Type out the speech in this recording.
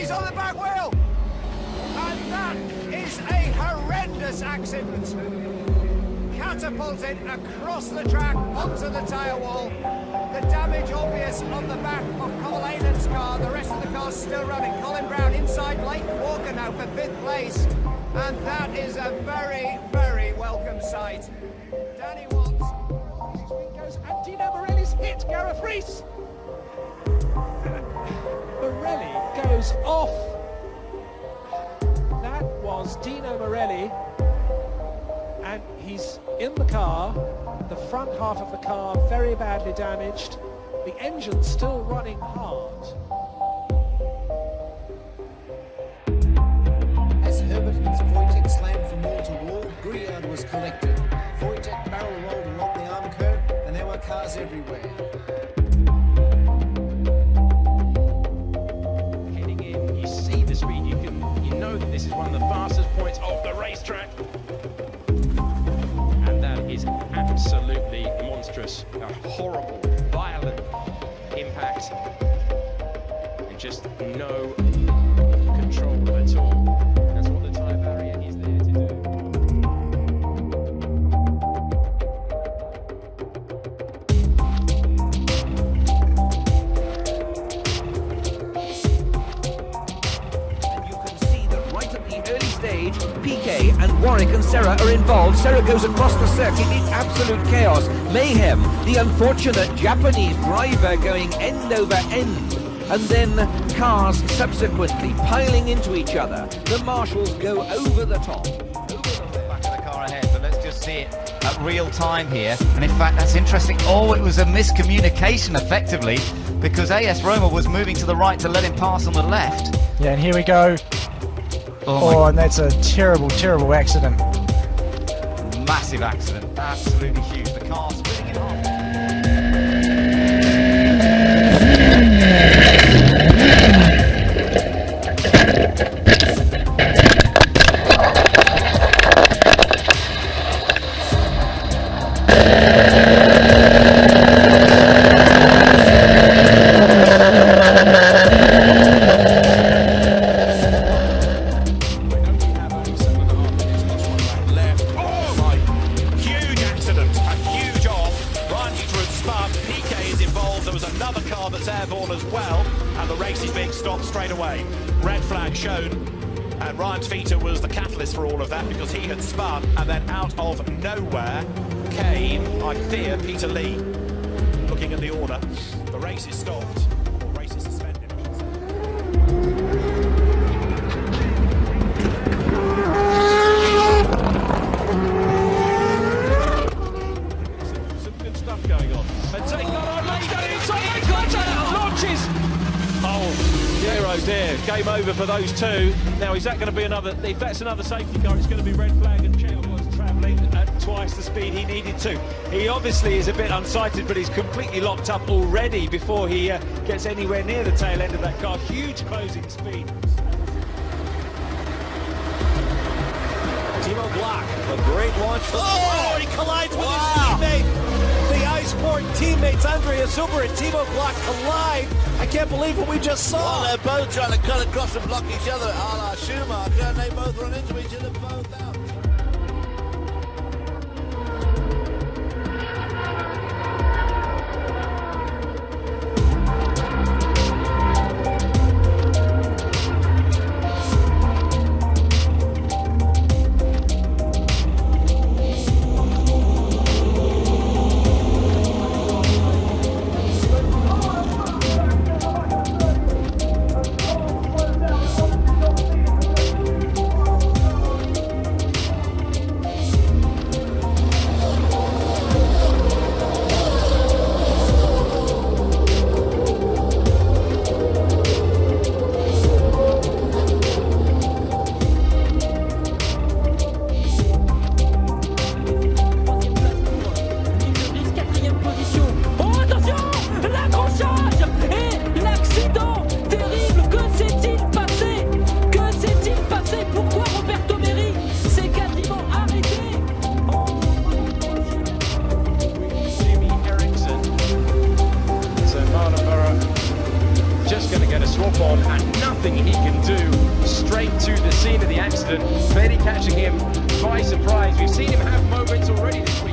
He's on the back wheel! And that is a horrendous accident. Catapulted across the track onto the tyre wall. The damage obvious on the back of Compilations's car. The rest of the car's still running. Colin Brown inside, Leighton Walker now for 5th place. And that is a very, very welcome sight. Danny Watts goes, and Dino Morelli's hit Gareth Rees. Morelli goes off. That was Dino Morelli, and he's in the car. The front half of the car very badly damaged. The engine's still running hard. As Herbert and Wojtek slammed from wall to wall, Gruyard was collected. Wojtek barrel rolled along the arm curb, and there were cars everywhere. Heading in, you see the speed. You know that this is one of the fastest points of the racetrack, and that is absolutely monstrous. A horrible, violent impact, and just no control at all. That's what the tyre barrier is there to do. And you can see that right at the early stage, PK and Warwick and Serra are involved. Serra goes across the circuit. It's absolute chaos, mayhem. The unfortunate Japanese driver going end over end. And then cars subsequently piling into each other. The marshals go over the top. Back of the car ahead, but let's just see it at real time here. And in fact, that's interesting. Oh, it was a miscommunication effectively, because AS Roma was moving to the right to let him pass on the left. Yeah, and here we go. Oh, and that's a terrible, terrible accident. Massive accident, absolutely huge. The car splitting in half. There was another car that's airborne as well, and the race is being stopped straight away. Red flag shown, and Ryan Feeter was the catalyst for all of that because he had spun, and then out of nowhere came, I fear, Peter Lee. Looking at the order, the race is stopped, or race is suspended. Some good stuff going on. And take on, let's go inside, contact, launches! Oh, dear, oh dear, game over for those two. Now, is that going to be another, if that's another safety car, it's going to be red flag, and Cheo was travelling at twice the speed he needed to. He obviously is a bit unsighted, but he's completely locked up already before he gets anywhere near the tail end of that car. Huge closing speed. Timo Glock, a great launch. Oh, he collides with his teammate. The Iceport teammates, Andrea Zuber and Timo Glock collide. I can't believe what we just saw. Well, they're both trying to cut across and block each other, a la Schumacher, and they both run into each other, both out. nothing he can do. Straight to the scene of the accident, clearly catching him by surprise. We've seen him have moments already this week.